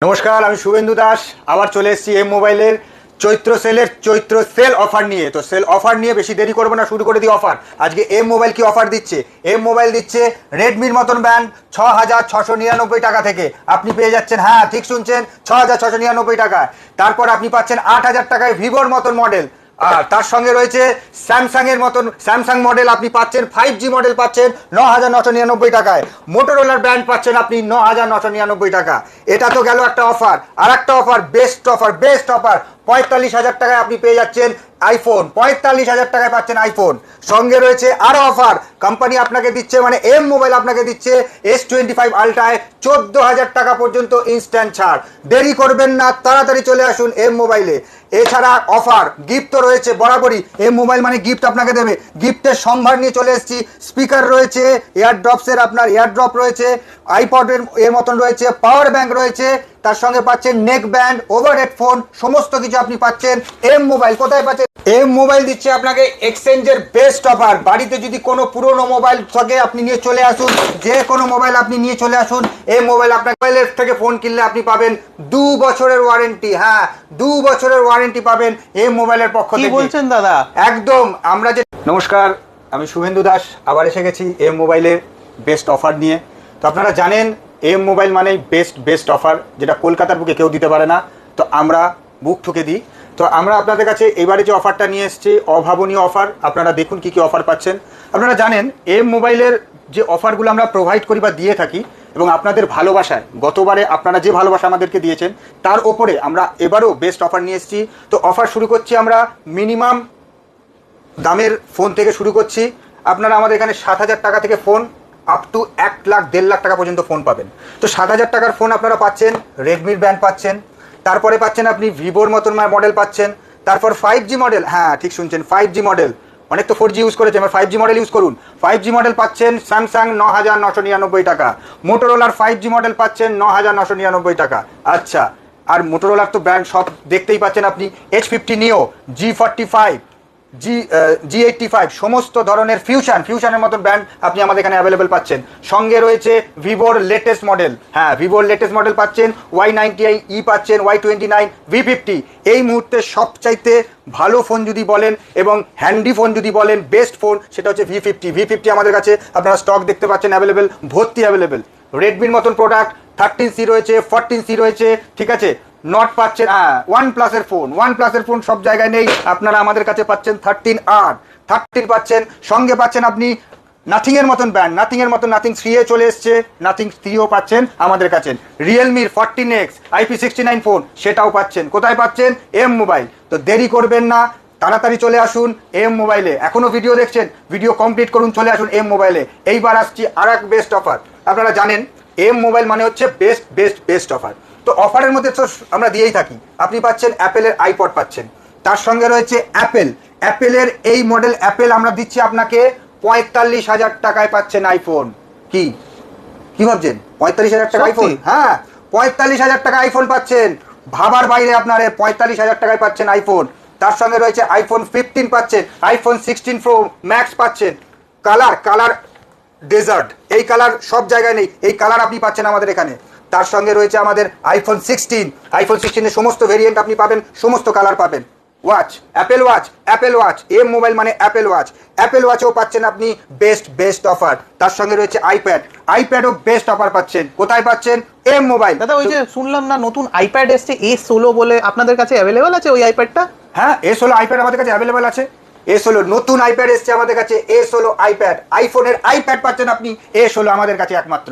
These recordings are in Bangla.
নমস্কার, আমি শুভেন্দু দাস আবার চলে এসেছি এম মোবাইলের চৈত্র সেল অফার নিয়ে। তো সেল অফার নিয়ে বেশি দেরি করবো না, শুরু করে দিই অফার। আজকে এম মোবাইল কি অফার দিচ্ছে? এম মোবাইল দিচ্ছে রেডমির মতন ব্র্যান্ড 6,699 টাকা থেকে আপনি পেয়ে যাচ্ছেন, হ্যাঁ ঠিক শুনছেন, 6,699 টাকায়। তারপর আপনি পাচ্ছেন 8,000 টাকায় ভিভোর মতন মডেল। আর তার সঙ্গে রয়েছে স্যামসাং এর মতন স্যামসাং মডেল আপনি পাচ্ছেন, 5G মডেল পাচ্ছেন 9,999 টাকায়। মোটরোলার ব্র্যান্ড পাচ্ছেন আপনি 9,999 টাকা। এটা তো গেল একটা অফার। আর একটা অফার, বেস্ট অফার 45,000 টাকায় আপনি পেয়ে যাচ্ছেন আইফোন। 45,000 টাকায় পাচ্ছেন আইফোন। সঙ্গে রয়েছে আরো অফার, কোম্পানি আপনাকে দিচ্ছে, মানে এম মোবাইল আপনাকে দিচ্ছে S25 আলট্রায় 14,000 টাকা পর্যন্ত ইনস্ট্যান্ট ছাড়। দেরি করবেন না, তাড়াতাড়ি চলে আসুন এম মোবাইলে। এছাড়া অফার, গিফট তো রয়েছে বরাবরই। এম মোবাইল মানে গিফট আপনাকে দেবে। গিফটের সম্ভার নিয়ে চলে এসেছি। স্পিকার রয়েছে, এয়ারড্রপসের আপনার এয়ারড্রপ রয়েছে, আইপডের এর মতন রয়েছে, পাওয়ার ব্যাংক রয়েছে, তার সঙ্গে পাচ্ছেন নেক ব্যান্ড, ওভার হেডফোন, সমস্ত কিছু আপনি পাচ্ছেন এম মোবাইল। কোথায় পাচ্ছেন? এম মোবাইল দিচ্ছে আপনাকে এক্সচেঞ্জের বেস্ট অফার। বাড়িতে যদি কোনো পুরনো মোবাইল থাকে আপনি নিয়ে চলে আসুন, যে কোনো মোবাইল আপনি নিয়ে চলে আসুন। এম মোবাইল আপনার মোবাইলের থেকে ফোন কিনলে আপনি পাবেন 2 বছরের ওয়ারেন্টি। হ্যাঁ, 2 বছরের ওয়ারেন্টি পাবেন এম মোবাইলের পক্ষ থেকে। কি বলছেন দাদা? একদম। আমরা যে নমস্কার, আমি শুভেন্দু দাস আবার এসে গেছি এম মোবাইলের বেস্ট অফার নিয়ে। তো আপনারা জানেন এম মোবাইল মানেই বেস্ট অফার, যেটা কলকাতার বুকে কেউ দিতে পারে না। তো আমরা বুক ঠুকে দিই। তো আমরা আপনাদের কাছে এবারে যে অফারটা নিয়ে এসেছি, অভাবনীয় অফার। আপনারা দেখুন কি কি অফার পাচ্ছেন। আপনারা জানেন এম মোবাইলের যে অফারগুলো আমরা প্রোভাইড করি বা দিয়ে থাকি, এবং আপনাদের ভালোবাসায়, গতবারে আপনারা যে ভালোবাসা আমাদেরকে দিয়েছেন তার ওপরে আমরা এবারও বেস্ট অফার নিয়ে এসেছি। তো অফার শুরু করছি আমরা মিনিমাম দামের ফোন থেকে শুরু করছি। আপনারা আমাদের এখানে 7,000 টাকা থেকে phone up to 1 lakh 1.5 lakh টাকা পর্যন্ত ফোন পাবেন। তো 7,000 টাকার ফোন আপনারা পাচ্ছেন, রেডমির ব্র্যান্ড পাচ্ছেন, তারপরে পাচ্ছেন আপনি ভিভোর মতন মডেল পাচ্ছেন, তারপর 5G মডেল, হ্যাঁ ঠিক শুনছেন 5G মডেল। অনেক তো 4G ইউজ করেছে, এবার 5G মডেল ইউজ করুন। 5G মডেল পাচ্ছেন স্যামসাং 9,999 টাকা। মোটরোলার 5G মডেল পাচ্ছেন 9,999 টাকা। আচ্ছা, আর মোটরোলার তো ব্র্যান্ড সব দেখতেই পাচ্ছেন আপনি, H50 নিও, G45, G85, সমস্ত ধরনের ফিউশনের মতন ব্র্যান্ড আপনি আমাদের এখানে অ্যাভেলেবেল পাচ্ছেন। সঙ্গে রয়েছে ভিভোর লেটেস্ট মডেল, হ্যাঁ ভিভোর লেটেস্ট মডেল পাচ্ছেন, Y90i পাচ্ছেন, Y29, V50। এই মুহূর্তে সবচাইতে ভালো ফোন যদি বলেন এবং হ্যান্ডি ফোন যদি বলেন, বেস্ট ফোন, সেটা হচ্ছে V50 আমাদের কাছে আপনারা স্টক দেখতে পাচ্ছেন অ্যাভেলেবেল, ভর্তি অ্যাভেলেবেল। রেডমির মতন প্রোডাক্ট 13C রয়েছে, 14C রয়েছে, ঠিক আছে। নট পাচ্ছেন, OnePlus-এর ফোন সব জায়গায় নেই, আপনারা আমাদের কাছে পাচ্ছেন 13 পাচ্ছেন। সঙ্গে পাচ্ছেন আপনি নাথিংয়ের মতন ব্র্যান্ড, নাথিং 3 চলে এসছে, নাথিং 3ও পাচ্ছেন আমাদের কাছে। রিয়েলমির 14X IP69 ফোন, সেটাও পাচ্ছেন। কোথায় পাচ্ছেন? M mobile. তো দেরি করবেন না, তাড়াতাড়ি চলে আসুন এম মোবাইলে। এখনও ভিডিও দেখছেন, ভিডিও কমপ্লিট করুন, চলে আসুন এম মোবাইলে। এইবার আসছি আর এক বেস্ট অফার। আপনারা জানেন এম মোবাইল মানে হচ্ছে বেস্ট অফার। তো অফারের মধ্যে তো আমরা দিয়েই থাকি। আপনি পাচ্ছেন অ্যাপেলের আইপড পাচ্ছেন, তার সঙ্গে রয়েছে অ্যাপেলের এই মডেল অ্যাপেল আমরা দিচ্ছি আপনাকে 45,000 টাকায় পাচ্ছেন আইফোন। কি ভাবছেন? 45,000 টাকা আইফোন? হ্যাঁ, 45,000 টাকা আইফোন পাচ্ছেন। ভাবার বাইরে আপনার 45,000 টাকায় পাচ্ছেন আইফোন। তার সঙ্গে রয়েছে আইফোন 15 পাচ্ছেন, আইফোন 16 প্রো ম্যাক্স পাচ্ছেন। কালার ডেজার্ট, এই কালার সব জায়গায় নেই, এই কালার আপনি পাচ্ছেন আমাদের এখানে। তার সঙ্গে রয়েছে আমাদের আইফোন 16 সমস্ত ভেরিয়েন্ট আপনি পাবেন, সমস্ত কালার পাবেন। অ্যাপেল ওয়াচ, এম মোবাইল মানে অ্যাপেল ওয়াচও পাচ্ছেন আপনি বেস্ট অফার। তার সঙ্গে রয়েছে আইপ্যাডও বেস্ট অফার পাচ্ছেন। কোথায় পাচ্ছেন? M mobile. দাদা ওই যে শুনলাম না নতুন আইপ্যাড এসছে A16 বলে, আপনাদের কাছে অ্যাভেলেবেল আছে ওই আইপ্যাডটা? হ্যাঁ, A16 আইপ্যাড আমাদের কাছে অ্যাভেলেবেল আছে। A16 নতুন আইপ্যাড এসছে আমাদের কাছে, A16 আইপ্যাড, আইফোনের আইপ্যাড পাচ্ছেন আপনি A16 আমাদের কাছে একমাত্র।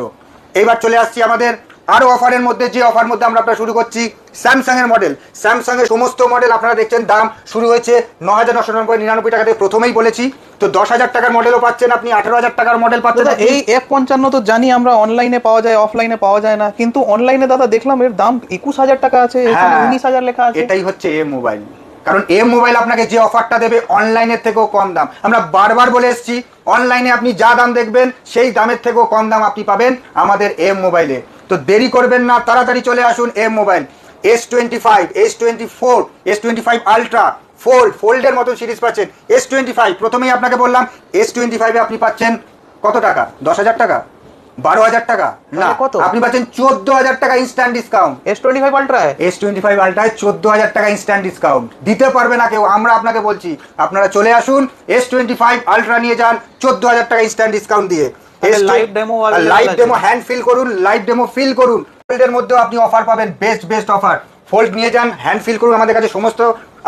এইবার চলে আসছি আমাদের আরো অফারের মধ্যে। যে অফার মধ্যে আমরা শুরু করছি স্যামসাং এর মডেল। স্যামসাং এর সমস্ত মডেল আপনারা দেখছেন, দাম শুরু হয়েছে 9,999 টাকা থেকে, প্রথমেই বলেছি। তো 10,000 টাকার মডেলও পাচ্ছেন আপনি, 18,000 টাকার মডেল পাচ্ছেন। এই F55 তো জানি আমরা অনলাইনে পাওয়া যায়, অফলাইনে পাওয়া যায় না, কিন্তু অনলাইনে দাদা দেখলাম এর দাম 21,000 টাকা আছে, এখানে 19,000 লেখা আছে। এটাই হচ্ছে এম মোবাইল। কারণ এম মোবাইল আপনাকে যে অফারটা দেবে অনলাইনের থেকেও কম দাম। আমরা বারবার বলে এসেছি, অনলাইনে আপনি যা দাম দেখবেন সেই দামের থেকেও কম দাম আপনি পাবেন আমাদের এম মোবাইলে। তো দেরি করবেন না, তাড়াতাড়ি চলে আসুন এম মোবাইল। S25 আলট্রা ফোল্ডের মতো সিরিজ পাচ্ছেন। S25 প্রথমেই আপনাকে বললাম, S25 আপনি পাচ্ছেন কত টাকা? 10,000 টাকা। 12,000 টাকা না, তাহলে কত? আপনি পাচ্ছেন 14,000 টাকা ইনস্ট্যান্ট ডিসকাউন্ট। S25 আলট্রায় S25 আলট্রায় 14,000 টাকা ইনস্ট্যান্ট ডিসকাউন্ট দিতে পারবে না কেউ, আমরা আপনাকে বলছি। আপনারা চলে আসুন, S25 আলট্রা নিয়ে যান 14,000 টাকা ইনস্ট্যান্ট ডিসকাউন্ট দিয়ে। Live demo live demo hand feel করুন, লাইভ ডেমো ফিল করুন। ফোল্ডের মধ্যেও আপনি অফার পাবেন, বেস্ট অফার। ফোল্ড নিয়ে যান, হ্যান্ড ফিল করুন। আমাদের কাছে সমস্ত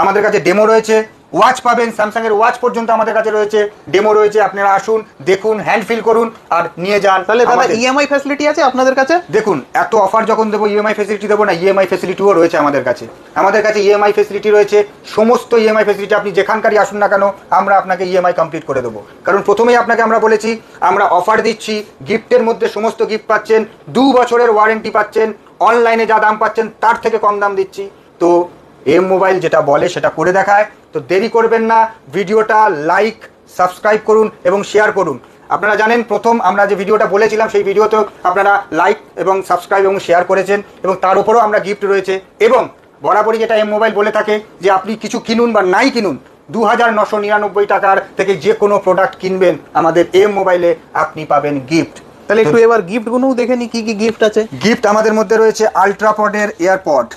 আমাদের কাছে ডেমো রয়েছে, ওয়াচ পাবেন, স্যামসাং এর ওয়াচ পর্যন্ত আমাদের কাছে রয়েছে, ডেমো রয়েছে। আপনারা আসুন, দেখুন, হ্যান্ড ফিল করুন আর নিয়ে যান। তাহলে দাদা ইএমআই ফ্যাসিলিটি আছে আপনাদের কাছে? দেখুন, এত অফার যখন দেবো, ইএমআই ফ্যাসিলিটি দেবো না? ইএমআই ফ্যাসিলিটিও রয়েছে আমাদের কাছে। আমাদের কাছে ইএমআই ফ্যাসিলিটি রয়েছে, সমস্ত ইএমআই ফ্যাসিলিটি। আপনি যেখানকারই আসুন না কেন, আমরা আপনাকে ইএমআই কমপ্লিট করে দেবো। কারণ প্রথমেই আপনাকে আমরা বলেছি, আমরা অফার দিচ্ছি, গিফটের মধ্যে সমস্ত গিফট পাচ্ছেন, 2 বছরের ওয়ারেন্টি পাচ্ছেন, অনলাইনে যা দাম পাচ্ছেন তার থেকে কম দাম দিচ্ছি। তো এম মোবাইল যেটা বলে সেটা করে দেখায়। তো দেরি করবেন না, ভিডিওটা লাইক, সাবস্ক্রাইব করুন এবং শেয়ার করুন। আপনারা জানেন, প্রথম আমরা যে ভিডিওটা বলেছিলাম, সেই ভিডিওতেও আপনারা লাইক এবং সাবস্ক্রাইব এবং শেয়ার করেছেন, এবং তার উপরেও আমরা গিফট রয়েছে। এবং বরাবরই যেটা এম মোবাইল বলে থাকে, যে আপনি কিছু কিনুন বা নাই কিনুন, 2,999 টাকার থেকে যে কোনো প্রোডাক্ট কিনবেন আমাদের এম মোবাইলে, আপনি পাবেন গিফট। তাহলে একটু এবার গিফট গুলোও দেখে নি, কি কি গিফট আছে। গিফট আমাদের মধ্যে রয়েছে আলট্রাপডের এয়ারপড,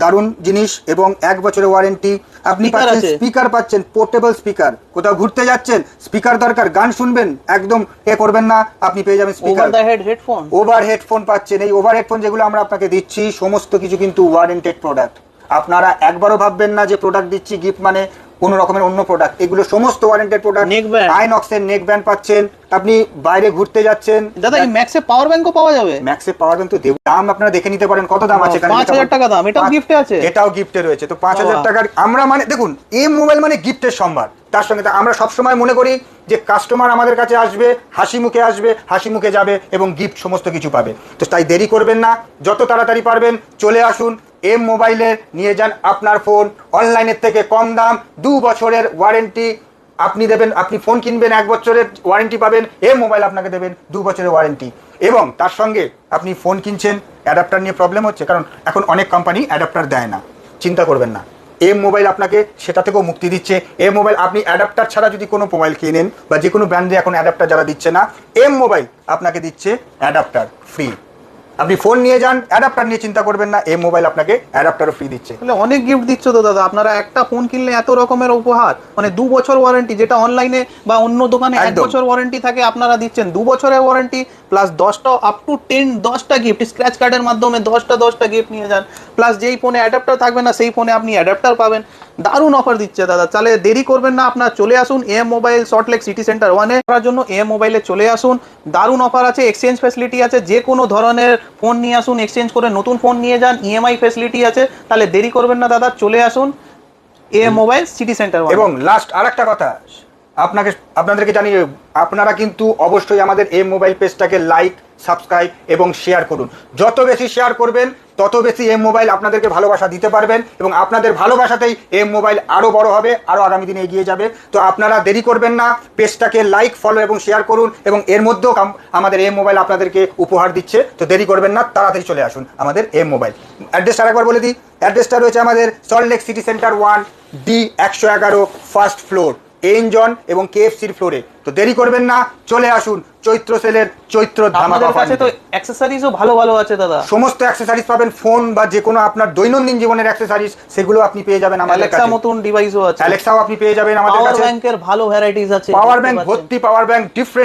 দারুণ জিনিস, এবং 1 বছরের ওয়ারেন্টি। আপনি পাচ্ছেন স্পিকার, পাচ্ছেন পোর্টেবল স্পিকার। কোথাও ঘুরতে যাচ্ছেন, স্পিকার দরকার, গান শুনবেন, একদম করবেন না, আপনি পেয়ে যাবেন স্পিকার। ওভার হেডফোন পাচ্ছেন। এই ওভার হেডফোন যেগুলো আমরা আপনাকে দিচ্ছি, সমস্ত কিছু কিন্তু ওয়ারেন্টেড প্রোডাক্ট। আপনারা একবারও ভাববেন না যে প্রোডাক্ট দিচ্ছি গিফট মানে কোন রকমের অন্য প্রোডাক্ট। এগুলো সমস্ত ওয়ারেন্টেড প্রোডাক্ট। আইনক্সের নেক ব্যান্ড পাচ্ছেন। আপনি বাইরে ঘুরতে যাচ্ছেন দাদা, এই ম্যাক্সে পাওয়ার ব্যাংকও পাওয়া যাবে? ম্যাক্সে পাওয়ার ব্যাংক তো দেব, দাম আপনারা দেখে নিতে পারেন কত দাম আছে। 5,000 টাকা দাম, এটাও গিফটে আছে? এটাও গিফটে রয়েছে। তো 5,000 টাকার আমরা, মানে দেখুন, এম মোবাইল মানে গিফটের সম্ভার। তার সঙ্গে আমরা সবসময় মনে করি যে কাস্টমার আমাদের কাছে আসবে, হাসি মুখে আসবে, হাসি মুখে যাবে, এবং গিফট সমস্ত কিছু পাবে। তো তাই দেরি করবেন না, যত তাড়াতাড়ি পারবেন চলে আসুন, এম মোবাইলে নিয়ে যান আপনার ফোন। অনলাইনের থেকে কম দাম, 2 বছরের ওয়ারেন্টি আপনি দেবেন। আপনি ফোন কিনবেন, 1 বছরের ওয়ারেন্টি পাবেন, এম মোবাইল আপনাকে দেবেন 2 বছরের ওয়ারেন্টি। এবং তার সঙ্গে আপনি ফোন কিনছেন, অ্যাডাপ্টার নিয়ে প্রবলেম হচ্ছে, কারণ এখন অনেক কোম্পানি অ্যাডাপ্টার দেয় না, চিন্তা করবেন না, এম মোবাইল আপনাকে সেটা থেকেও মুক্তি দিচ্ছে। এম মোবাইল, আপনি অ্যাডাপ্টার ছাড়া যদি কোনো মোবাইল কিনেন, বা যে কোনো ব্র্যান্ডে এখন অ্যাডাপ্টার যারা দিচ্ছে না, এম মোবাইল আপনাকে দিচ্ছে অ্যাডাপ্টার ফ্রি। আপনি ফোন নিয়ে যান, অ্যাডাপ্টার নিয়ে চিন্তা করবেন না, এম মোবাইল আপনাকে অ্যাডাপ্টারও ফ্রি দিচ্ছে। তাহলে অনেক গিফট দিচ্ছ তো দাদা আপনারা। একটা ফোন কিনলে এত রকমের উপহার, মানে 2 বছর ওয়ারেন্টি, যেটা অনলাইনে বা অন্য দোকানে 1 বছর ওয়ারেন্টি থাকে, আপনারা দিচ্ছেন 2 বছরের ওয়ারেন্টি, প্লাস 10টা আপ টু 10টা গিফট, স্ক্র্যাচ কার্ডের মাধ্যমে 10টা গিফট নিয়ে যান। প্লাস যেই ফোনে অ্যাডাপ্টার থাকবে না, সেই ফোনে আপনি অ্যাডাপ্টার পাবেন। দারুণ অফার দিচ্ছে দাদা। তাহলে দেরি করবেন না, আপনার চলে আসুন M mobile, Salt Lake city centre 1-এ করার জন্য। এম মোবাইলে চলে আসুন, দারুণ অফার আছে, এক্সচেঞ্জ ফ্যাসিলিটি আছে, যে কোনো ধরনের ফোন নিয়ে আসুন, এক্সচেঞ্জ করে নতুন ফোন নিয়ে যান, ইএমআই ফ্যাসিলিটি আছে। তাহলে দেরি করবেন না দাদা, চলে আসুন এম মোবাইল সিটি সেন্টার 1। এবং লাস্ট আরেকটা কথা আপনাদেরকে জানিয়ে, আপনারা কিন্তু অবশ্যই আমাদের এম মোবাইল পেজটাকে লাইক, সাবস্ক্রাইব এবং শেয়ার করুন। যত বেশি শেয়ার করবেন, তত বেশি এম মোবাইল আপনাদেরকে ভালোবাসা দিতে পারবেন, এবং আপনাদের ভালোবাসাতেই এম মোবাইল আরও বড় হবে, আরও আগামী দিনে এগিয়ে যাবে। তো আপনারা দেরি করবেন না, পেজটাকে লাইক, ফলো এবং শেয়ার করুন, এবং এর মধ্যেও আমাদের এম মোবাইল আপনাদেরকে উপহার দিচ্ছে। তো দেরি করবেন না, তাড়াতাড়ি চলে আসুন আমাদের এম মোবাইল। অ্যাড্রেসটা আরেকবার বলে দিই, অ্যাড্রেসটা রয়েছে আমাদের Salt Lake city centre 1, D111, first floor, এনজন এবং কেএফসির ফ্লোরে। তো দেরি করবেন না, চলে আসুন চৈত্র সেলের চৈত্র ধামাকা অফার। তো অ্যাকসেসরিজও ভালো আছে দাদা, সমস্ত অ্যাকসেসরিজ পাবেন। ফোন বা যে কোনো আপনার দৈনন্দিন জীবনের অ্যাকসেসরিজ, সেগুলো আপনি পেয়ে যাবেন আমাদের কাছে। অ্যালেক্সা মতন ডিভাইসও আছে, অ্যালেক্সাও আপনি পেয়ে যাবেন আমাদের কাছে। পাওয়ার ব্যাংকের ভালো ভ্যারাইটিস আছে, পাওয়ার ব্যাংক ভর্তি, পাওয়ার ব্যাংক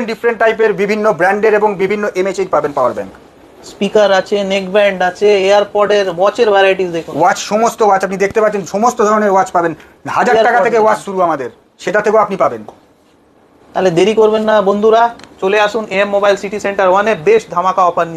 ডিফারেন্ট টাইপের, বিভিন্ন ব্র্যান্ডের এবং বিভিন্ন এমএচএর পাবেন পাওয়ার ব্যাংক। স্পিকার আছে, নেক ব্যান্ড আছে, এয়ারপডের, ওয়াচের ভ্যারাইটিস দেখুন। ওয়াচ, সমস্ত ওয়াচ আপনি দেখতে পাচ্ছেন, সমস্ত ধরনের ওয়াচ পাবেন। 1000 টাকা থেকে ওয়াচ শুরু আমাদের, সেটা থেকেও আপনি পাবেন। তাহলে দেরি করবেন না বন্ধুরা, চলে আসুন এম মোবাইল সিটি সেন্টার 1-এ বেস্ট ধামাকা অফার নিতে।